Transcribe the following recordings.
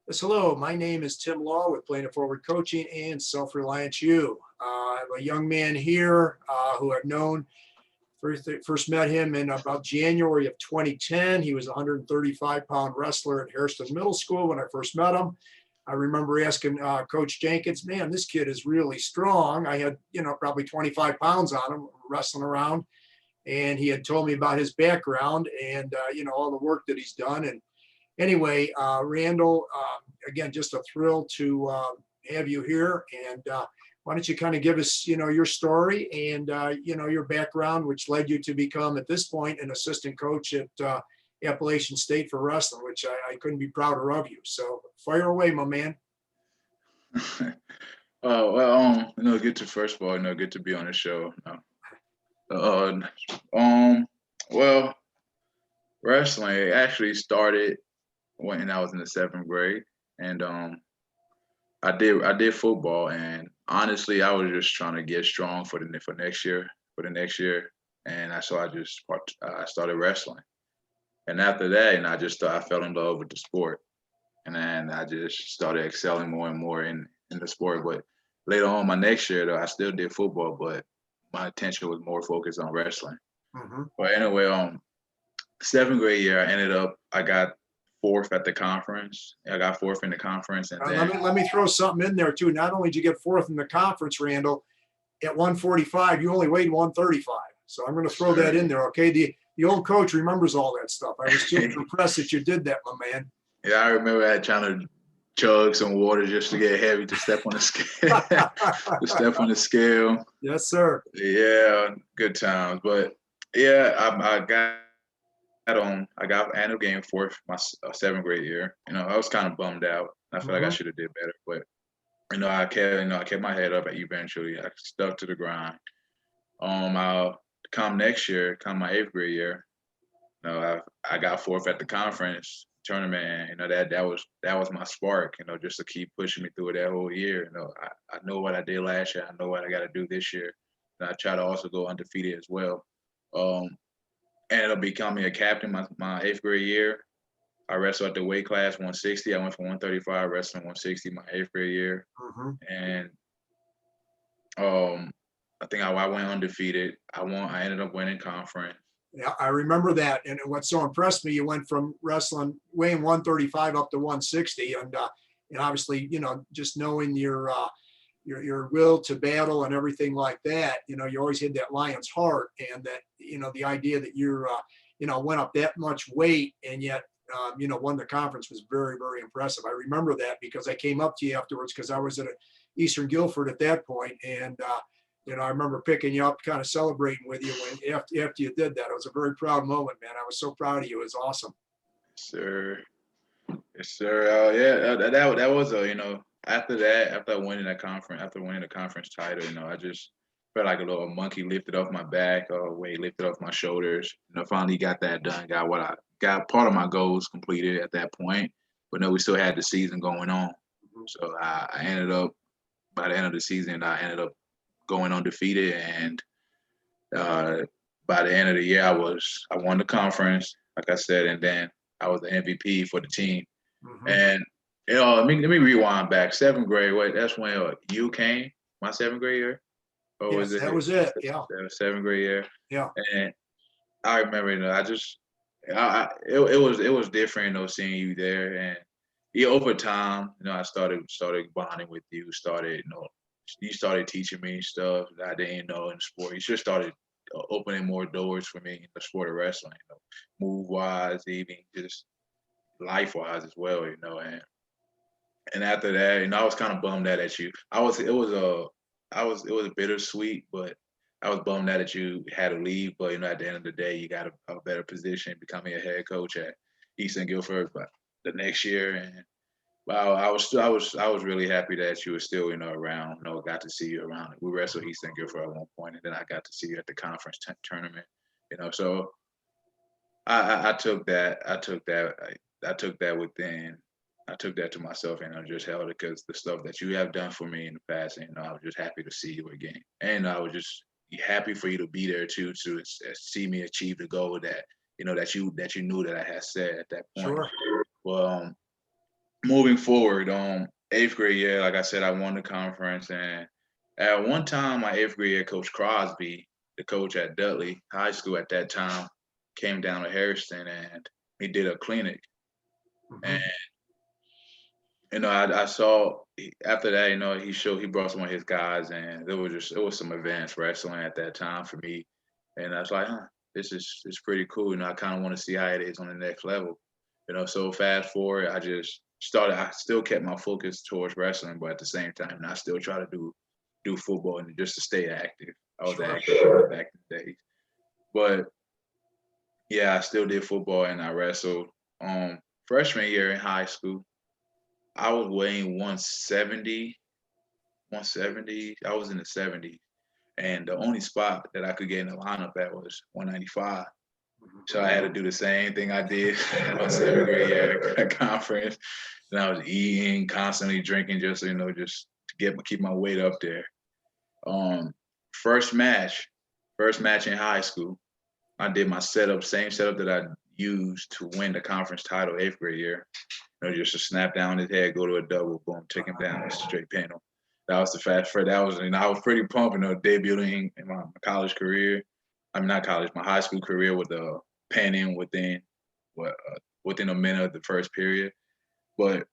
Yes, hello. My name is Tim Law with Planet Forward Coaching and Self-Reliance U. I have a young man here who I've known. First met him in about January of 2010. He was a 135-pound wrestler at Hairston Middle School when I first met him. I remember asking Coach Jenkins, man, this kid is really strong. I had, probably 25 pounds on him wrestling around. And he had told me about his background and, all the work that he's done. And anyway, Randall, again, just a thrill to have you here. And why don't you kind of give us, your story and, your background, which led you to become, at this point, an assistant coach at Appalachian State for wrestling, which I couldn't be prouder of you. So fire away, my man. Good to first of all, good to be on the show. Uh, um, well, Wrestling actually started when I was in the seventh grade, and I did football, and honestly, I was just trying to get strong for the next year, and I started wrestling, and after that, and I fell in love with the sport, and then I just started excelling more and more in the sport. But later on, my next year, though, I still did football, but my attention was more focused on wrestling. Mhm. But anyway, seventh grade year, I got fourth at the conference. I got fourth in the conference, and Let then me throw something in there too. Not only did you get fourth in the conference, Randall, at 145, you only weighed 135. So I'm going to throw that sure. in there. Okay. The old coach remembers all that stuff. I was just impressed that you did that, my man. Yeah, I remember I trying to chug some water just to get heavy to step on the scale. To step on the scale. Yes, sir. Yeah, good times. But yeah, I ended up getting fourth my seventh grade year. I was kind of bummed out. I feel like I Hmm. should have did better, but I kept my head up. Eventually, I stuck to the grind. I'll come next year, come my eighth grade year. I got fourth at the conference tournament, and that was my spark. Just to keep pushing me through that whole year. I know what I did last year. I know what I got to do this year, and I try to also go undefeated as well. Um, Ended up becoming a captain my eighth grade year. I wrestled at the weight class 160. I went from 135 wrestling 160 my eighth grade year, Hmm. and I think I went undefeated. I ended up winning conference. Yeah, I remember that. And what so impressed me, you went from wrestling weighing 135 up to 160, and obviously, just knowing your will to battle and everything like that. You always had that lion's heart, and that the idea that you're went up that much weight and yet won the conference was very, very impressive. I remember that because I came up to you afterwards because I was at Eastern Guilford at that point, and I remember picking you up, kind of celebrating with you when after you did that. It was a very proud moment, man. I was so proud of you. It was awesome. Sir, yes, sir. Yeah, that was after that, after winning the conference title, I just felt like a little monkey lifted off my back, weight lifted off my shoulders. Finally got that done. Got part of my goals completed at that point, but no, we still had the season going on. Mhm. So I ended up by the end of the season, I ended up going undefeated, and uh, by the end of the year, I won the conference, like I said, and then I was the MVP for the team. Mhm. And let me rewind back. Seventh grade, that's when you came, my seventh grade year, or was Yes, it that was it. Yeah. seventh grade year? Yeah. And I remember, it was different, seeing you there, and yeah, over time, I started bonding with you. You started teaching me stuff that I didn't know in sport. You just started opening more doors for me in the sport of wrestling, move wise, even just life wise as well, and after that, I was kind of bummed out at you. It was bittersweet, but I was bummed out that you had to leave. But at the end of the day, you got a better position, becoming a head coach at Eastern Guilford, but the next year, and wow, I was really happy that you were still around. Got to see you around. We wrestled Eastern Guilford at one point, and then I got to see you at the conference tournament. So I took that. I took that within. I took that to myself, and I just held it because the stuff that you have done for me in the past, and I was just happy to see you again, and I was just happy for you to be there too, to see me achieve the goal that that you knew that I had set at that point. Sure. Well, moving forward, eighth grade year, like I said, I won the conference, and at one time, my eighth grade year, Coach Crosby, the coach at Dudley High School at that time, came down to Hairston and he did a clinic. And Mhm. I saw after that, he brought some of his guys, and it was some advanced wrestling at that time for me, and I was like, huh, this is pretty cool. I kind of want to see how it is on the next level. So fast forward, I just started. I still kept my focus towards wrestling, but at the same time, I still try to do football and just to stay active. I was Sure. active back in the days, but yeah, I still did football and I wrestled. Freshman year in high school, I was weighing 170, 170. I was in the 70s. And the only spot that I could get in the lineup at was 195. Mhm. So I had to do the same thing I did my seventh grade year at conference. And I was eating, constantly drinking, just to keep my weight up there. Um, first match, first match in high school, I did my same setup that I used to win the conference title eighth grade year. Just to snap down his head, go to a double, boom, take him down, straight pin him. That was the fast for that was, I was pretty pumped, debuting in my college career. I mean, not college, my high school career with the pinning within a minute of the first period. But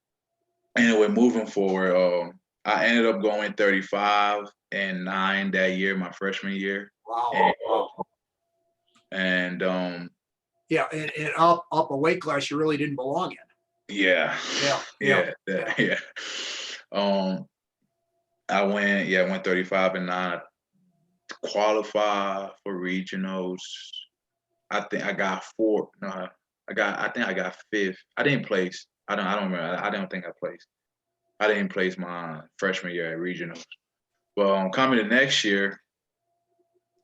anyway, moving forward, I ended up going 35-9 that year, my freshman year, Wow. Wow. and Yeah, and up a weight class you really didn't belong in. yeah, Yeah, yeah, yeah, yeah. yeah. Um, I went 35-9. Qualify for regionals. I think I got four. No, I think I got fifth. I didn't place. I don't remember. I don't think I placed. I didn't place my freshman year at regionals. But coming to next year,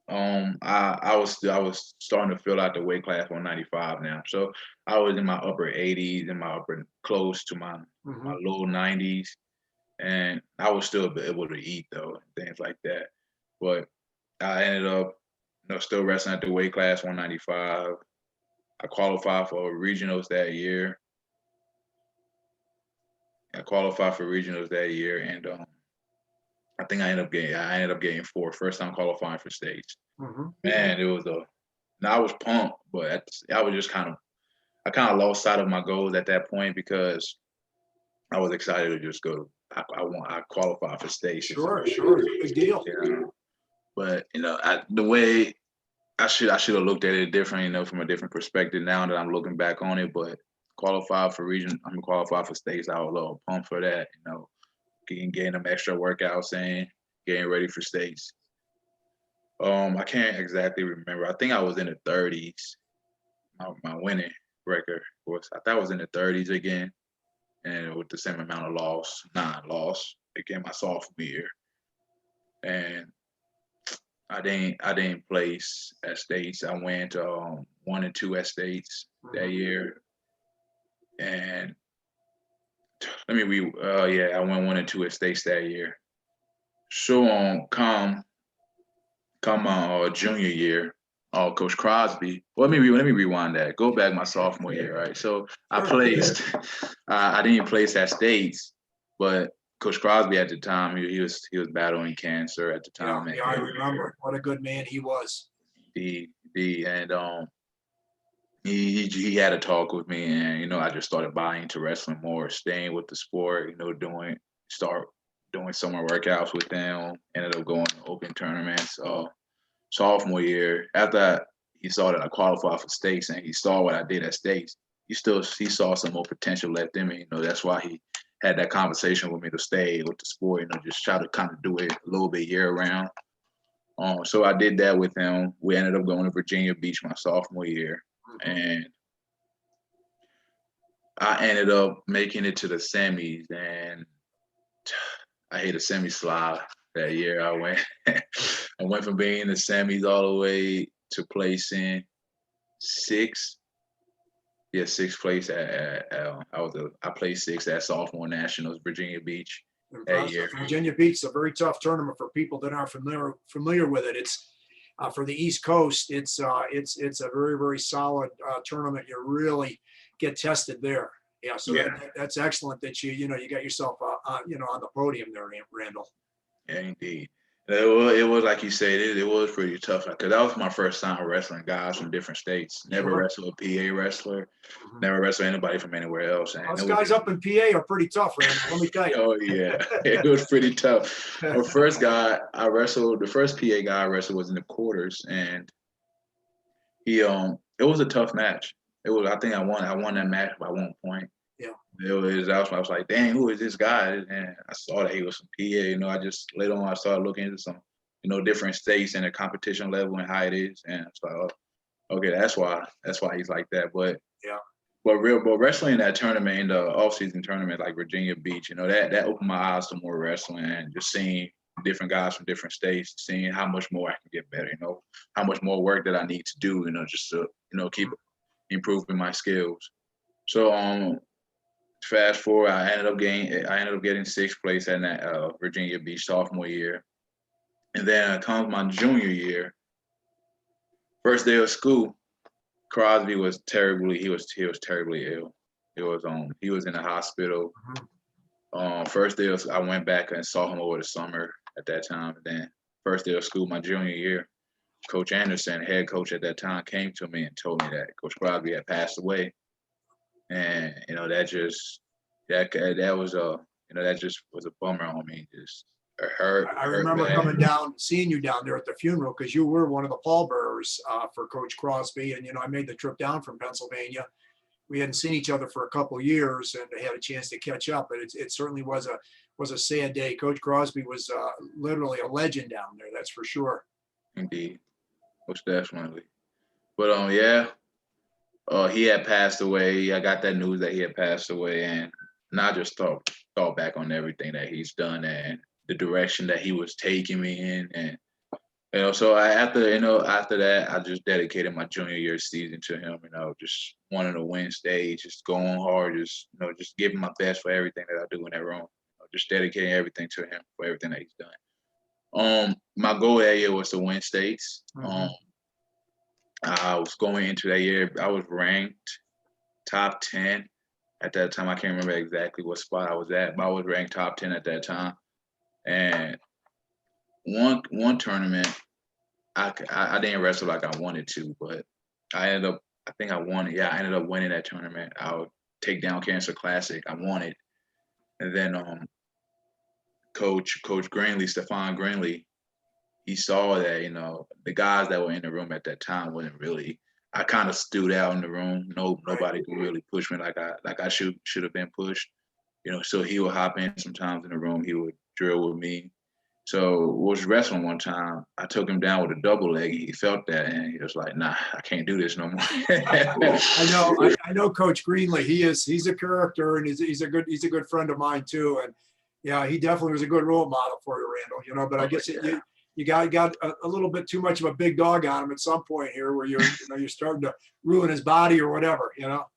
I was starting to fill out the weight class 195 now. So I was in my upper 80s and my upper close to my Mhm. low 90s, and I was still able to eat though, and things like that. But I ended up, still wrestling at the weight class 195. I qualified for regionals that year. And I ended up getting fourth. First time qualifying for states. Mhm. Man, it was a. Now I was pumped, but I was just I kind of lost sight of my goals at that point because I was excited to just go. I qualified for states. Sure, sure. It's a big deal. Yeah. But the way I should have looked at it different, from a different perspective now that I'm looking back on it. But qualified for states. I was a little pumped for that, getting them extra workouts and getting ready for states. I can't exactly remember. I think I was in the 30s. My winning record was I thought I was in the 30s again, and with the same amount of non-loss again my sophomore year. And I didn't place at states. I went 1 and 2 at states that Mhm. year, and I went 1 and 2 at states that year. So come my junior year, Coach Crosby. Well, let me rewind that. Go back my sophomore year, right? So I Sure. placed. I didn't place at states, but Coach Crosby at the time he was battling cancer at the Yeah, time, and yeah, I remember. What a good man he was. the and he had a talk with me, and I just started buying into wrestling more, staying with the sport, start doing summer workouts with them, ended up going to open tournaments. Sophomore year, after he saw that I qualified for states and he saw what I did at states, he saw some more potential left in me. That's why he had that conversation with me to stay with the sport, just try to kind of do it a little bit year round. So I did that with him. We ended up going to Virginia Beach my sophomore year, Mhm. and I ended up making it to the semis, and I hit a semi slide that year. I went from being in the semis all the way to placing sixth. Yeah, sixth place I placed sixth at sophomore nationals, Virginia Beach that Impressive. year. Virginia Beach is a very tough tournament for people that aren't familiar with it. It's for the East Coast. It's a very solid tournament. You really get tested there. Yeah, so Yeah, that's excellent that you got yourself on the podium there, Randall. yeah, indeed. It was like you said, it was pretty tough because that was my first time wrestling guys from different states. Never Sure. wrestled a PA wrestler, Mhm. never wrestled anybody from anywhere else, and Us it was guys up in PA are pretty tough, Randall. Let me tell you. oh yeah, it was pretty tough. The first guy I wrestled, the first PA guy I wrestled was in the quarters, and it was a tough match. It was I think I won that match by 1 point. Yeah. I was like, dang, who is this guy? And I saw that he was from PA. I just later on I started looking into some, different states and the competition level and how it is. And it's like, oh, okay, that's why he's like that. But Yeah. but wrestling in that tournament, in the off-season tournament like Virginia Beach, that opened my eyes to more wrestling and just seeing different guys from different states, seeing how much more I can get better, how much more work that I need to do, just to, keep improving my skills. So fast forward, I ended up getting sixth place in that Virginia Beach sophomore year. And then comes my junior year, first day of school, Crosby was terribly ill. He was in the hospital. First day I went back and saw him over the summer at that time. And then first day of school, my junior year, Coach Anderson, head coach at that time, came to me and told me that Coach Crosby had passed away. And that just was a bummer on me. Just I hurt remember bad. coming down, seeing you down there at the funeral because you were one of the pallbearers for Coach Crosby, and I made the trip down from Pennsylvania. We hadn't seen each other for a couple of years, and I had a chance to catch up. But it certainly was a sad day. Coach Crosby was literally a legend down there. That's for sure. Indeed, most definitely. But he had passed away. I got that news that he had passed away, and I just thought back on everything that he's done and the direction that he was taking me in, and so after that, I just dedicated my junior year season to him. Just wanting to win stage, just going hard, just giving my best for everything that I do in that room. Just dedicating everything to him for everything that he's done. My goal that year was to win states. I was going into that year, I was ranked top 10 at that time. I can't remember exactly what spot I was at, but I was ranked top 10 at that time. And one tournament, I didn't wrestle like I wanted to, but I ended up, I think I won it. Yeah, I ended up winning that tournament. I would take down Cancer Classic. I won it. And then Coach Greenlee, Stephon Greenlee, he saw that, the guys that were in the room at that time wasn't really, I kind of stood out in the room. Nobody could really push me like I should have been pushed. So he would hop in sometimes in the room. He would drill with me. So was wrestling one time. I took him down with a double leg. He felt that, and he was like, "Nah, I can't do this no more." I know Coach Greenlee. He's a character, and he's a good friend of mine too. And yeah, he definitely was a good role model for you, Randall. But I guess you got a little bit too much of a big dog on him at some point here, where you're starting to ruin his body or whatever.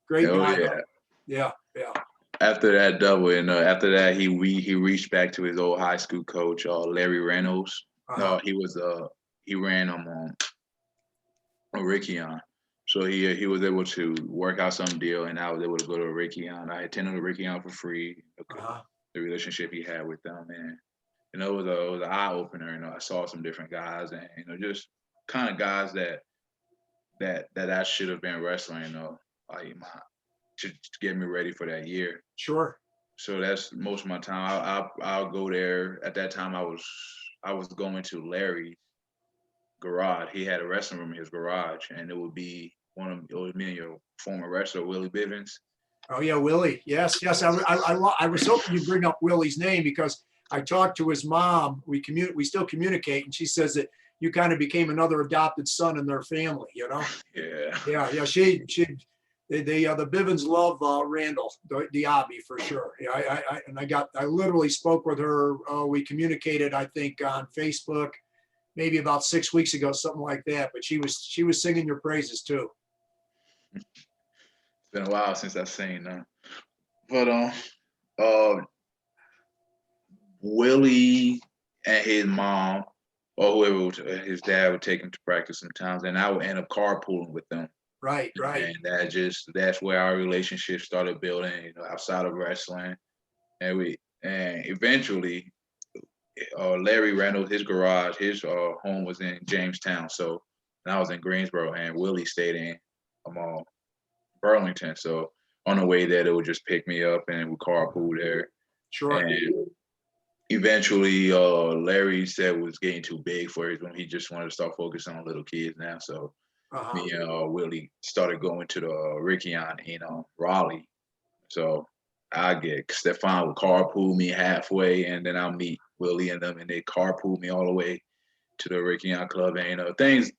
Great guy. Yeah. Yeah. After that double, after that he reached back to his old high school coach, Larry Reynolds. No, he ran on Rickion. So he was able to work out some deal, and I was able to go to Rickion. I attended Rickion for free. The relationship he had with them, and it was an eye opener. I saw some different guys, and just kind of guys that I should have been wrestling. Like to get me ready for that year. Sure. So that's most of my time. I'll go there. At that time, I was going to Larry's garage. He had a wrestling room in his garage, and it was me and your former wrestler Willie Bivens. Oh yeah, Willie. Yes. I was hoping you'd bring up Willie's name because I talked to his mom. We still communicate, and she says that you kind of became another adopted son in their family. Yeah. Yeah. The Bivens love Randall Diabe for sure. Yeah, I literally spoke with her. We communicated, I think, on Facebook, maybe about 6 weeks ago, something like that. But she was singing your praises too. It's been a while since I've seen them. But Willie and his mom or whoever his dad would take him to practice sometimes, and I would end up carpooling with them. Right. Right. And that's where our relationship started building, outside of wrestling. And eventually, Larry Randall, his garage, his home was in Jamestown. So, and I was in Greensboro, and Willie stayed in um, Burlington. So on the way there, they would just pick me up and we carpool there. Sure. And eventually, Larry said it was getting too big for him when he just wanted to start focusing on little kids now. So Uh-huh. me and Willie started going to the Rickion in Raleigh. So I get Stefan would carpool me halfway, and then I'll meet Willie and them, and they carpool me all the way to the Rickion Club, and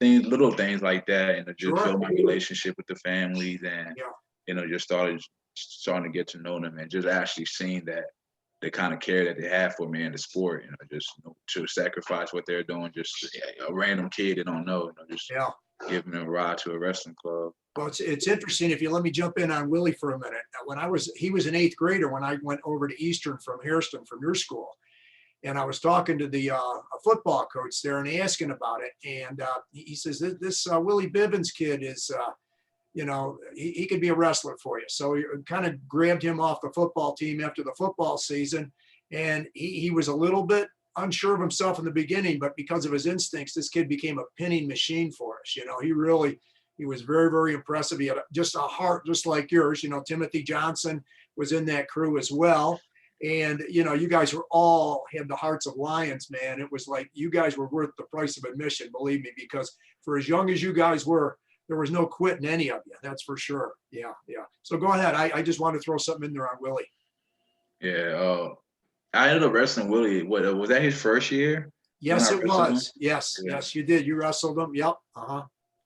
little things like that, and just Sure. build my relationship with the families, and Yeah. just starting to get to know them, and just actually seeing that the kind of care that they have for me in the sport, just to sacrifice what they're doing, just a random kid they don't know, just Yeah. giving them a ride to a wrestling club. Well, it's interesting if you let me jump in on Willie for a minute. He was an eighth grader when I went over to Eastern from Hairston from your school, and I was talking to the football coach there and asking about it, and he says this Willie Bivens kid is, he could be a wrestler for you. So he kind of grabbed him off the football team after the football season, and he was a little bit unsure of himself in the beginning, but because of his instincts, this kid became a pinning machine for us. He was very, very impressive. He had just a heart just like yours. Timothy Johnson was in that crew as well. And, you guys were all had the hearts of lions, man. It was like you guys were worth the price of admission, believe me, because for as young as you guys were, there was no quitting any of you. That's for sure. Yeah. Yeah. So go ahead. I just want to throw something in there on Willie. Yeah. I ended up wrestling Willie. What was that his first year? Yes, it was. Yes. Yeah. Yes, you did. You wrestled him. Yep. Uh-huh.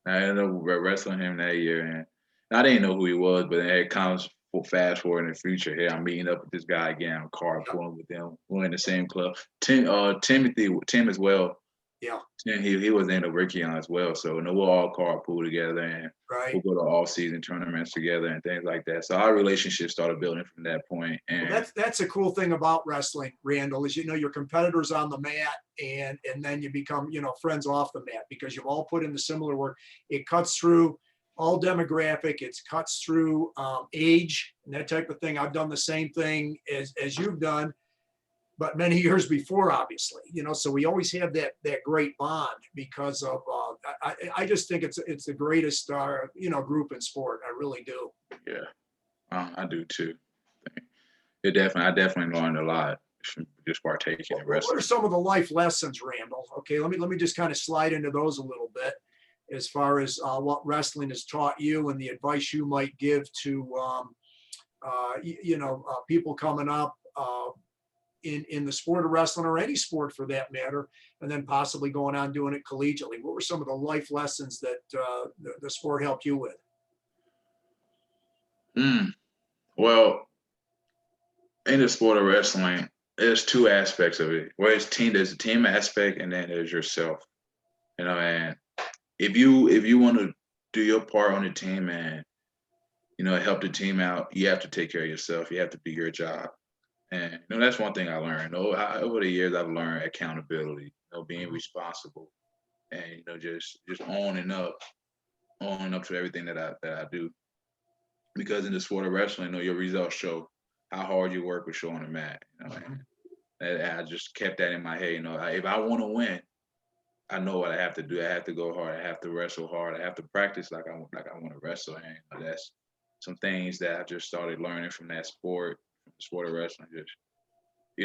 I ended up wrestling him that year, and I didn't know who he was, but then it comes fast forward in the future. Here, I'm meeting up with this guy again. I'm carpooling with them. We're in the same club. Tim as well. Yeah. And he was in the Rickion as well. So we'll all carpool together, and we'll go to all season tournaments together and things like that. So our relationship started building from that point. And that's a cool thing about wrestling, Randall, is your competitors on the mat, and then you become friends off the mat because you've all put in the similar work. It cuts through all demographic. It cuts through age and that type of thing. I've done the same thing as you've done, but many years before, obviously, so we always have that great bond because of, I just think it's the greatest, group in sport. I really do. Yeah, I do too. I definitely learned a lot from just partaking in wrestling. What are some of the life lessons, Randall? Okay, let me just kind of slide into those a little bit as far as what wrestling has taught you and the advice you might give to, people coming up, in the sport of wrestling or any sport for that matter, and then possibly going on doing it collegiately. What were some of the life lessons that the sport helped you with? Well, in the sport of wrestling, there's two aspects of it. There's a team aspect, and then there's yourself. And if you want to do your part on the team and help the team out, you have to take care of yourself. You have to do your job. And that's one thing I learned. Over the years, I've learned accountability, being responsible, and just owning up to everything that I do. Because in the sport of wrestling, your results show how hard you work with showing the mat. And I just kept that in my head. If I want to win, I know what I have to do. I have to go hard. I have to wrestle hard. I have to practice like I want to wrestle. And that's some things that I just started learning from that sport. The sport of wrestling, just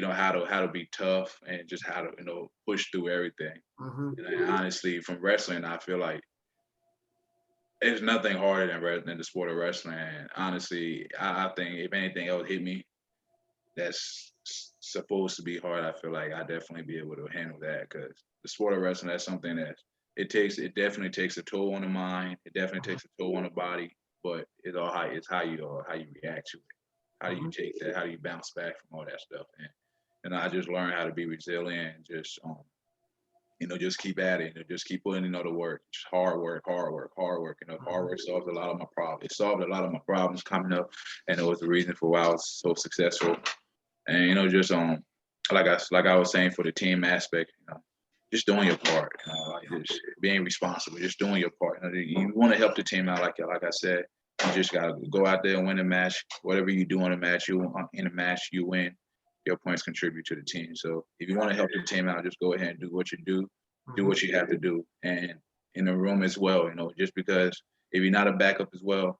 how to be tough and just how to push through everything. And honestly, from wrestling, I feel like there's nothing harder than the sport of wrestling. And honestly, I think if anything else hit me that's supposed to be hard, I feel like I definitely be able to handle that, because the sport of wrestling, that's something that it definitely takes a toll on the mind. It definitely takes a toll on the body, but it's how you react to it. How do you take that? How do you bounce back from all that stuff? And I just learned how to be resilient and just just keep at it and just keep putting in the work. Just hard work. Hard work solves a lot of my problems. It solved a lot of my problems coming up, and it was the reason for why I was so successful. And just like I was saying, for the team aspect, just doing your part, like just being responsible, just doing your part. You want to help the team out, like I said. You just gotta go out there and win a match. Whatever you do in a match, you win. Your points contribute to the team. So if you want to help the team out, just go ahead and do what you do what you have to do. And in the room as well, just because if you're not a backup as well,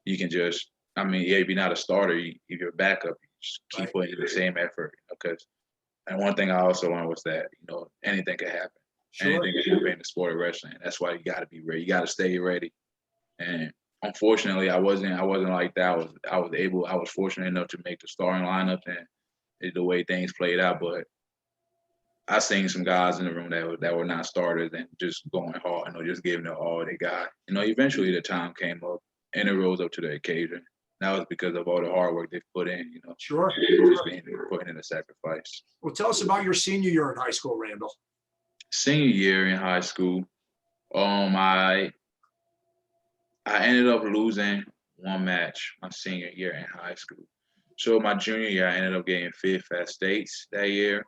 you can just, if you're not a starter, if you're a backup, you just keep putting in the same effort. Because and one thing I also learned was that, anything can happen. Sure. Anything can happen in the sport of wrestling. That's why you got to be ready. You got to stay ready. And unfortunately, I wasn't like that. I was fortunate enough to make the starting lineup and the way things played out. But I seen some guys in the room that were not starters and just going hard, just giving it all they got. Eventually the time came up and it rose up to the occasion. That was because of all the hard work they've put in, Sure. Just putting in a sacrifice. Well, tell us about your senior year in high school, Randall. Senior year in high school, I ended up losing one match my senior year in high school. So my junior year, I ended up getting 5th at states that year.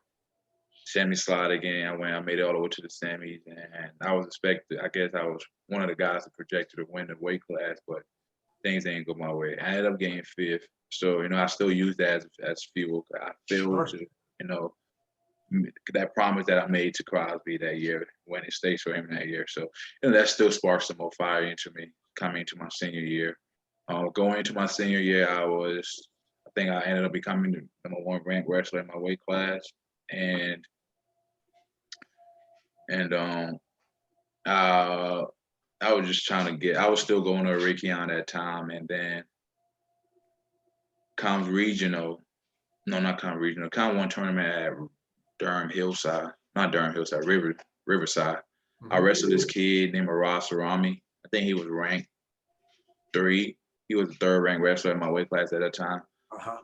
Semi-slide again. I made it all the way to the semis, and I was expected. I guess I was one of the guys that projected to win the weight class, but things didn't go my way. I ended up getting 5th. So, I still use that as fuel. I feel to, that promise that I made to Crosby that year, winning states for him that year. So, that still sparks some more fire into me coming into my senior year. Going into my senior year, I think I ended up becoming the number 1 ranked wrestler in my weight class. And I was just trying to I was still going to Rickion at that time, and then comes regional. No, not come regional. Come one tournament at Riverside. I wrestled this kid named Ross Arami. I think he was ranked 3. He was the 3rd ranked wrestler in my weight class at that time.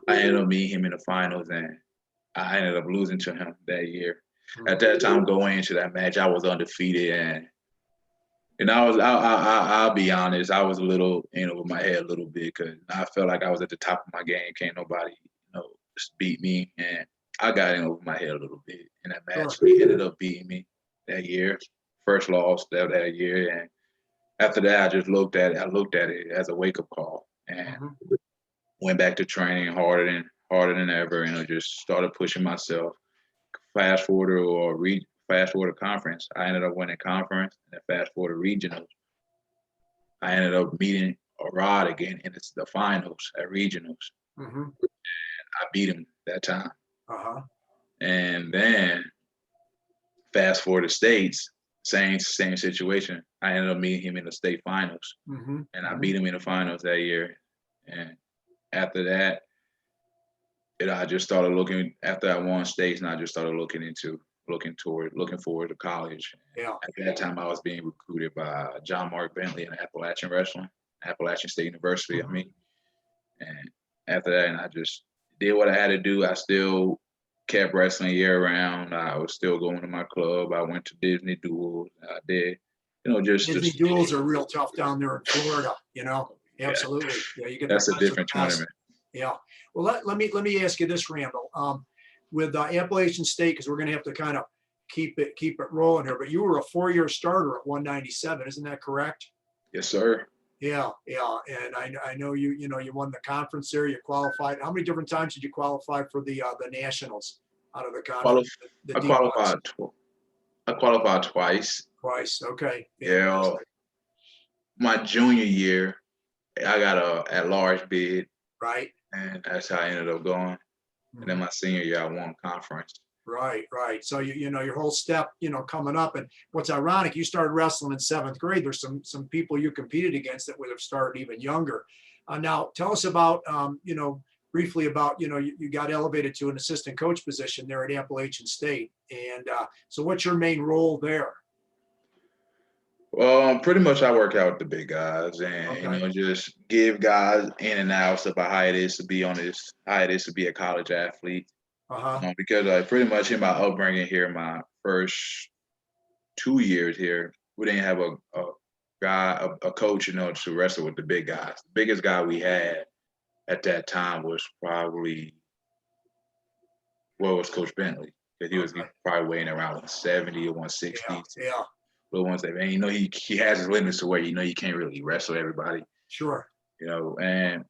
I ended up meeting him in the finals, and I ended up losing to him that year. At that time, going into that match, I was undefeated, and I'll be honest, I was a little in over my head a little bit because I felt like I was at the top of my game. Can't nobody, just beat me, and I got in over my head a little bit in that match. He ended up beating me that year, first loss that year, and after that, I just looked at it as a wake up call, and went back to training harder than ever, and I just started pushing myself. Fast forward to conference. I ended up winning conference, and then fast forward to regionals. I ended up meeting Rod again in the finals at regionals. And I beat him that time. And then fast forward to states, same situation. I ended up meeting him in the state finals, and I beat him in the finals that year. And after that, I just started looking. After I won states, and I just started looking forward to college. Yeah. At that time, I was being recruited by John Mark Bentley in Appalachian State University. And after that, and I just did what I had to do. I still kept wrestling year round. I was still going to my club. I went to Disney duels. I did, Disney duels are real tough down there in Florida. Absolutely. Yeah, you get that's a different tournament. Yeah. Well, let me ask you this, Randall. With Appalachian State, because we're going to have to kind of keep it rolling here. But you were a 4-year starter at 197, isn't that correct? Yes, sir. Yeah. And I know you won the conference there. You qualified. How many different times did you qualify for the nationals out of the conference? I qualified twice. Twice. Okay. Yeah. My junior year, I got a at-large bid. Right. And that's how I ended up going. And then my senior year, I won conference. Right. So your whole step, coming up. And what's ironic, you started wrestling in 7th grade. There's some people you competed against that would have started even younger. Now, tell us about, briefly about, you got elevated to an assistant coach position there at Appalachian State. And so, what's your main role there? Well, pretty much I work out with the big guys and, just give guys in and outs about how it is to be a college athlete. Because pretty much in my upbringing here, my first 2 years here, we didn't have a coach, to wrestle with the big guys. The biggest guy we had at that time was probably, was Coach Bentley. He was Okay. probably weighing around 170 or 160. Yeah, yeah, Little ones that, and he has his limits to where you can't really wrestle everybody. sure. And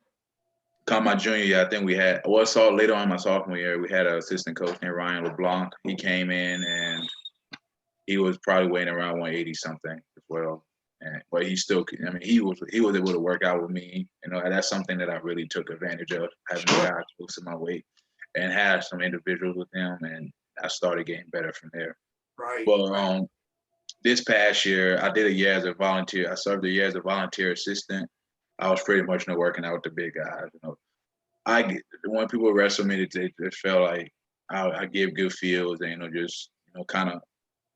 come my junior year, I think we had, well, saw later on my sophomore year, we had an assistant coach named Ryan LeBlanc. He came in and he was probably weighing around 180 something as well. But he still, he was able to work out with me. And that's something that I really took advantage of, having a guy close to my weight and had some individuals with him. And I started getting better from there. Right. But this past year, I did a year as a volunteer. I served a year as a volunteer assistant. I was pretty much working out with the big guys. When people wrestle me, they just felt like I give good feels and just kind of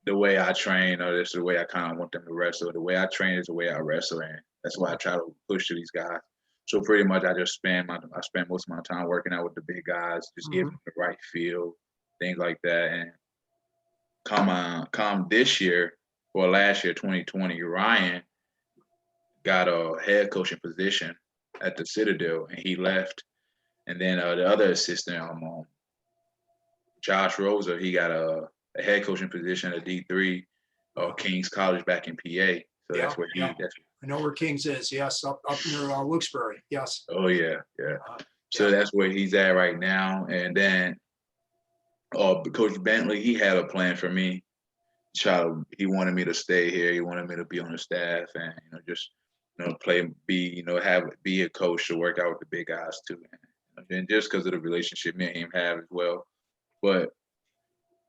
the way I train, or this is the way I kind of want them to wrestle. The way I train is the way I wrestle, and that's why I try to push to these guys. So pretty much, I spend most of my time working out with the big guys, just give them the right feel, things like that. And come this year or last year, 2020, Ryan got a head coaching position at the Citadel, and he left. And then the other assistant, Josh Rosa, he got a head coaching position at D3, King's College back in PA. So that's where I know where King's is. Yes, up near Wilkes-Barre. Yes. Oh yeah. So that's where he's at right now. And then Coach Bentley, he had a plan for me. He wanted me to stay here. He wanted me to be on the staff and just be a coach to work out with the big guys too. And just because of the relationship me and him have as well. But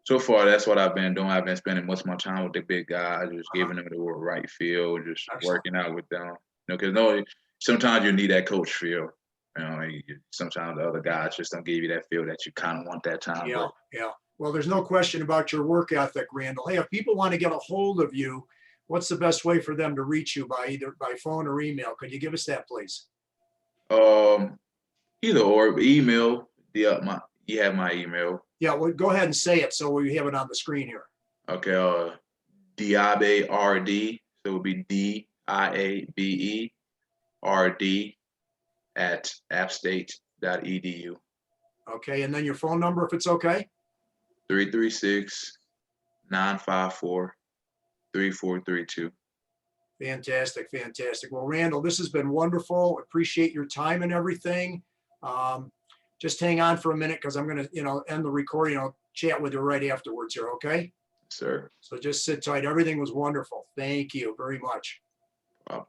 so far, that's what I've been doing. I've been spending most of my time with the big guys, just giving them the right feel, just working out with them. Because sometimes you need that coach feel. Sometimes the other guys just don't give you that feel that you kind of want that time. Yeah. Well, there's no question about your work ethic, Randall. Hey, if people want to get a hold of you, what's the best way for them to reach you either by phone or email? Could you give us that, please? Either or, email. You have my email. Yeah, well, go ahead and say it so we have it on the screen here. Okay, Diabe RD. So it would be DIABE RD at appstate.edu. Okay, and then your phone number, if it's okay. 336-954-3432. Fantastic. Well, Randall, this has been wonderful. Appreciate your time and everything. Just hang on for a minute because I'm going to, end the recording. I'll chat with you right afterwards here. Okay. Sir. So just sit tight. Everything was wonderful. Thank you very much. Wow.